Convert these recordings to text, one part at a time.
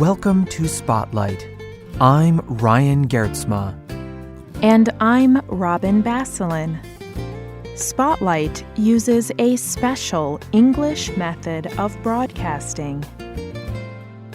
Welcome to Spotlight. I'm Ryan Geertsma. And I'm Robin Basselin. Spotlight uses a special English method of broadcasting.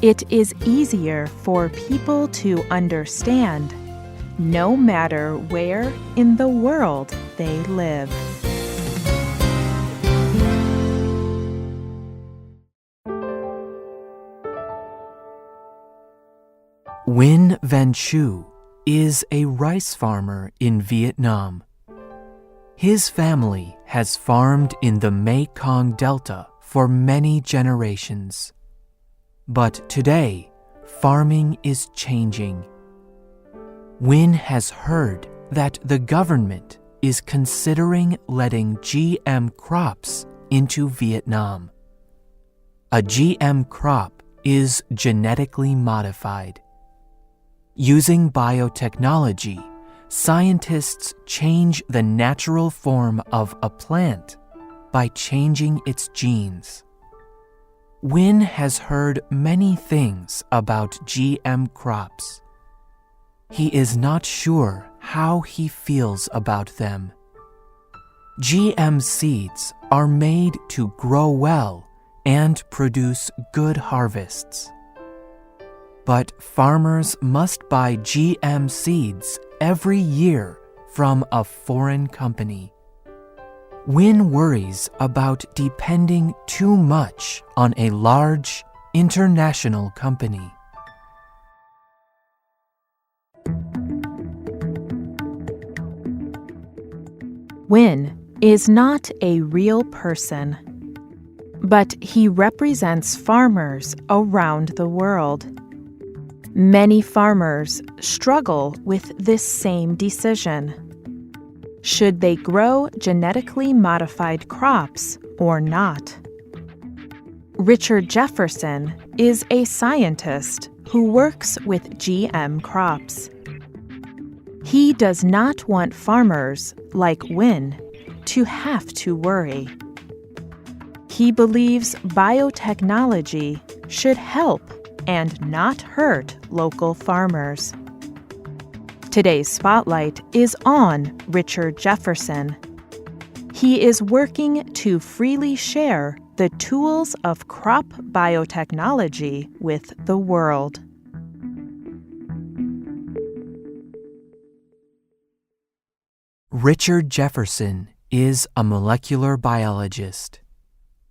It is easier for people to understand, no matter where in the world they live. Nguyen Van Chu is a rice farmer in Vietnam. His family has farmed in the Mekong Delta for many generations. But today, farming is changing. Nguyen has heard that the government is considering letting GM crops into Vietnam. A GM crop is genetically modified. Using biotechnology, scientists change the natural form of a plant by changing its genes. Nguyen has heard many things about GM crops. He is not sure how he feels about them. GM seeds are made to grow well and produce good harvests. But farmers must buy GM seeds every year from a foreign company. Nguyen worries about depending too much on a large, international company. Nguyen is not a real person, but he represents farmers around the world. Many farmers struggle with this same decision. Should they grow genetically modified crops or not? Richard Jefferson is a scientist who works with GM crops. He does not want farmers like Nguyen to have to worry. He believes biotechnology should help and not hurt local farmers. Today's spotlight is on Richard Jefferson. He is working to freely share the tools of crop biotechnology with the world. Richard Jefferson is a molecular biologist.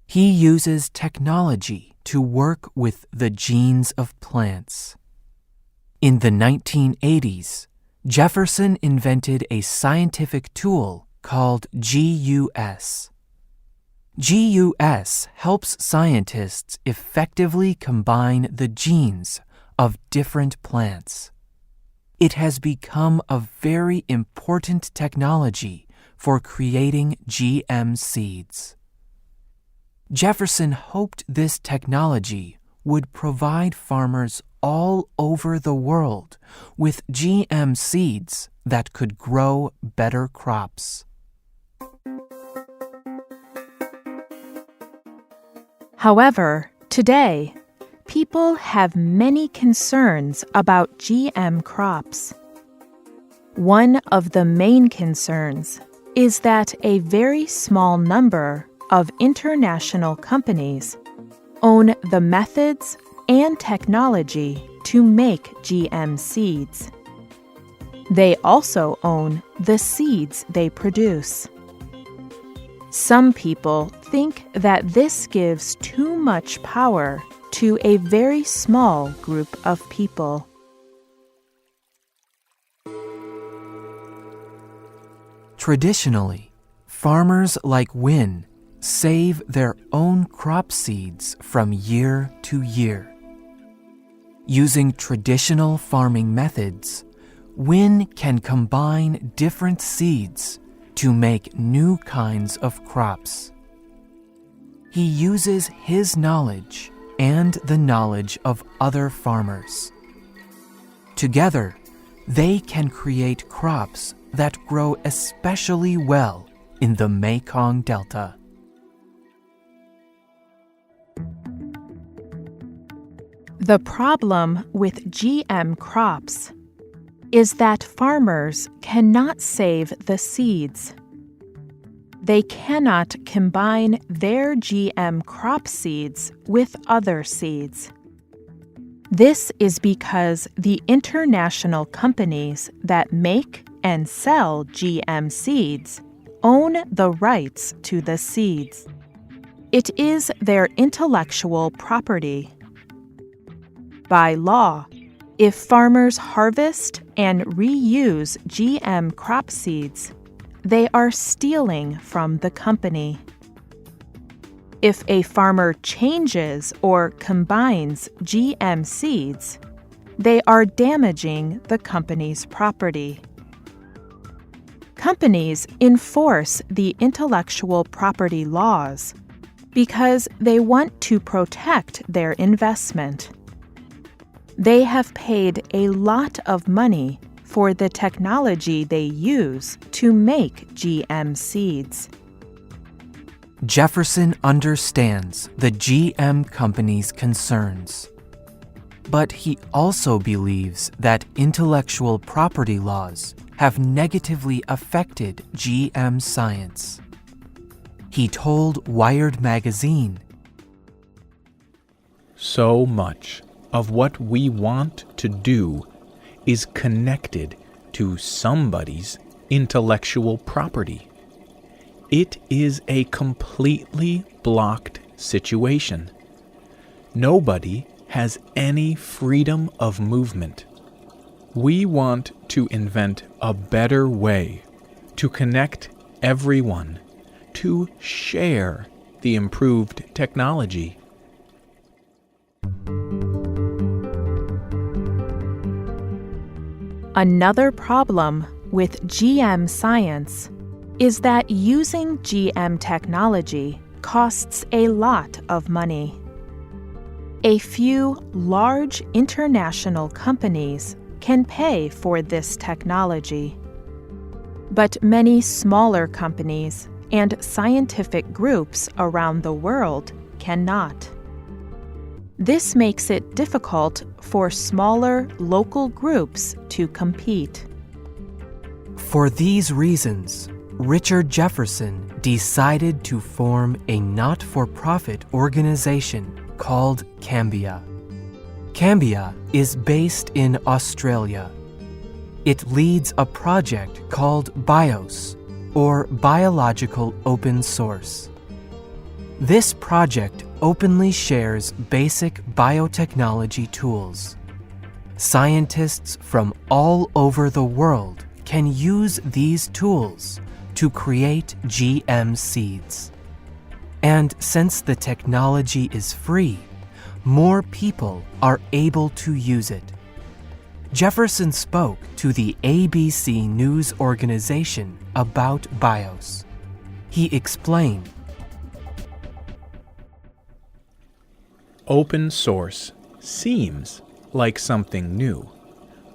He uses technology to work with the genes of plants. In the 1980s, Jefferson invented a scientific tool called GUS. GUS helps scientists effectively combine the genes of different plants. It has become a very important technology for creating GM seeds. Jefferson hoped this technology would provide farmers all over the world with GM seeds that could grow better crops. However, today, people have many concerns about GM crops. One of the main concerns is that a very small number of international companies own the methods and technology to make GM seeds. They also own the seeds they produce. Some people think that this gives too much power to a very small group of people. Traditionally, farmers like Nguyen save their own crop seeds from year to year. Using traditional farming methods, Nguyen can combine different seeds to make new kinds of crops. He uses his knowledge and the knowledge of other farmers. Together, they can create crops that grow especially well in the Mekong Delta. The problem with GM crops is that farmers cannot save the seeds. They cannot combine their GM crop seeds with other seeds. This is because the international companies that make and sell GM seeds own the rights to the seeds. It is their intellectual property. By law, if farmers harvest and reuse GM crop seeds, they are stealing from the company. If a farmer changes or combines GM seeds, they are damaging the company's property. Companies enforce the intellectual property laws because they want to protect their investment. They have paid a lot of money for the technology they use to make GM seeds. Jefferson understands the GM company's concerns, but he also believes that intellectual property laws have negatively affected GM science. He told Wired magazine, "So much of what we want to do is connected to somebody's intellectual property. It is a completely blocked situation. Nobody has any freedom of movement. We want to invent a better way to connect everyone, to share the improved technology." Another problem with GM science is that using GM technology costs a lot of money. A few large international companies can pay for this technology, but many smaller companies and scientific groups around the world cannot. This makes it difficult for smaller local groups to compete. For these reasons, Richard Jefferson decided to form a not-for-profit organization called Cambia. Cambia is based in Australia. It leads a project called BIOS, or Biological Open Source. This project openly shares basic biotechnology tools. Scientists from all over the world can use these tools to create GM seeds. And since the technology is free, more people are able to use it. Jefferson spoke to the ABC News organization about BIOS. He explained, Open source seems like something new,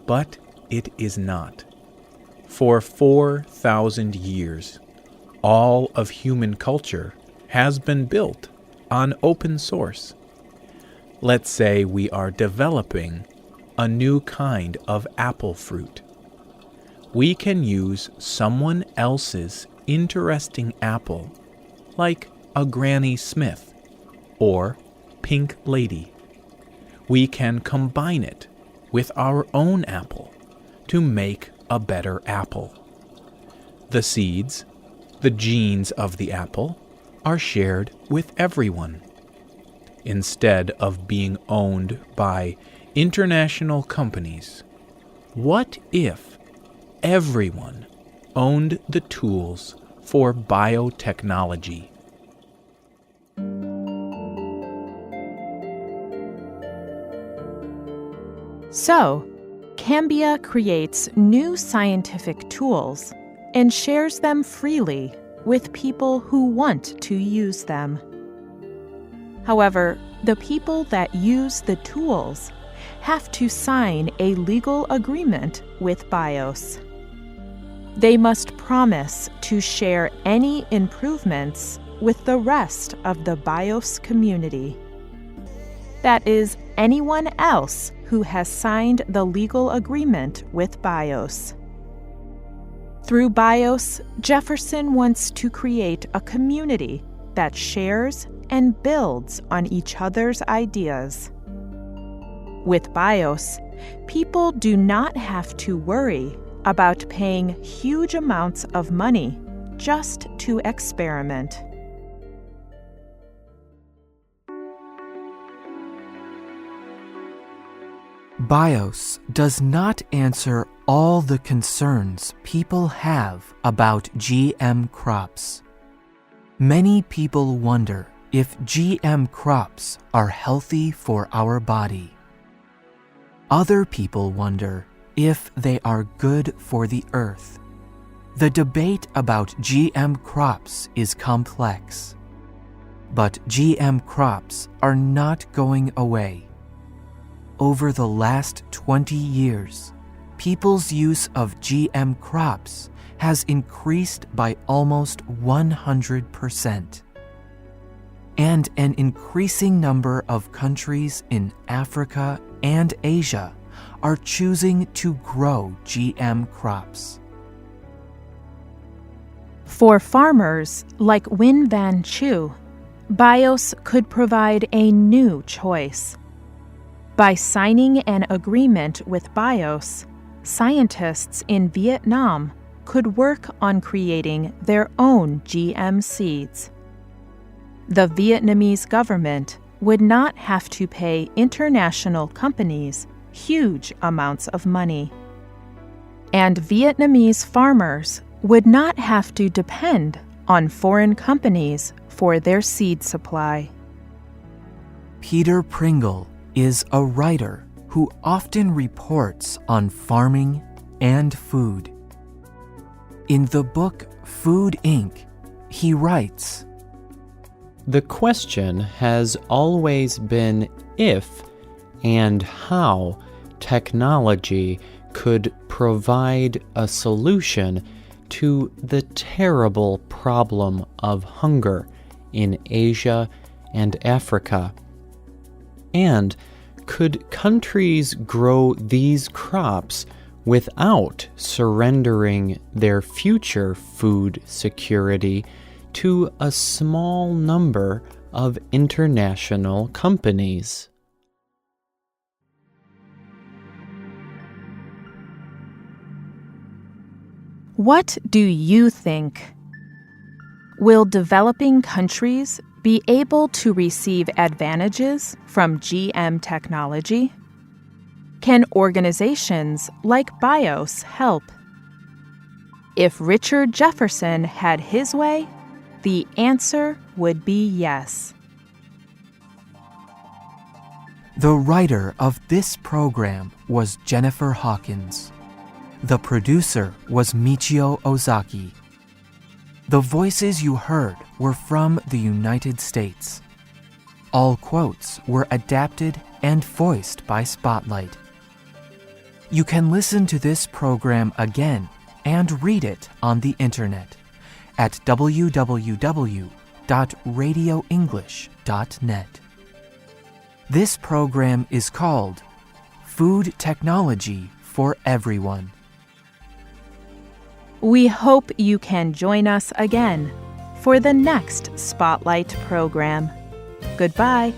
but it is not. For 4,000 years, all of human culture has been built on open source. Let's say we are developing a new kind of apple fruit. We can use someone else's interesting apple, like a Granny Smith or Pink Lady. We can combine it with our own apple to make a better apple. The seeds, the genes of the apple, are shared with everyone. Instead of being owned by international companies, what if everyone owned the tools for biotechnology? So, Cambia creates new scientific tools and shares them freely with people who want to use them. However, the people that use the tools have to sign a legal agreement with BIOS. They must promise to share any improvements with the rest of the BIOS community. That is, anyone else who has signed the legal agreement with BIOS. Through BIOS, Jefferson wants to create a community that shares and builds on each other's ideas. With BIOS, people do not have to worry about paying huge amounts of money just to experiment. BIOS does not answer all the concerns people have about GM crops. Many people wonder if GM crops are healthy for our body. Other people wonder if they are good for the earth. The debate about GM crops is complex. But GM crops are not going away. Over the last 20 years, people's use of GM crops has increased by almost 100%. And an increasing number of countries in Africa and Asia are choosing to grow GM crops. For farmers like Win Van Chu, BIOS could provide a new choice. By signing an agreement with BIOS, scientists in Vietnam could work on creating their own GM seeds. The Vietnamese government would not have to pay international companies huge amounts of money. And Vietnamese farmers would not have to depend on foreign companies for their seed supply. Peter Pringle is a writer who often reports on farming and food. In the book Food Inc., he writes, "The question has always been if and how technology could provide a solution to the terrible problem of hunger in Asia and Africa. And could countries grow these crops without surrendering their future food security to a small number of international companies?" What do you think? Will developing countries be able to receive advantages from GM technology? Can organizations like BIOS help? If Richard Jefferson had his way, the answer would be yes. The writer of this program was Jennifer Hawkins. The producer was Michio Ozaki. The voices you heard were from the United States. All quotes were adapted and voiced by Spotlight. You can listen to this program again and read it on the internet at www.radioenglish.net. This program is called Food Technology for Everyone. We hope you can join us again for the next Spotlight program. Goodbye.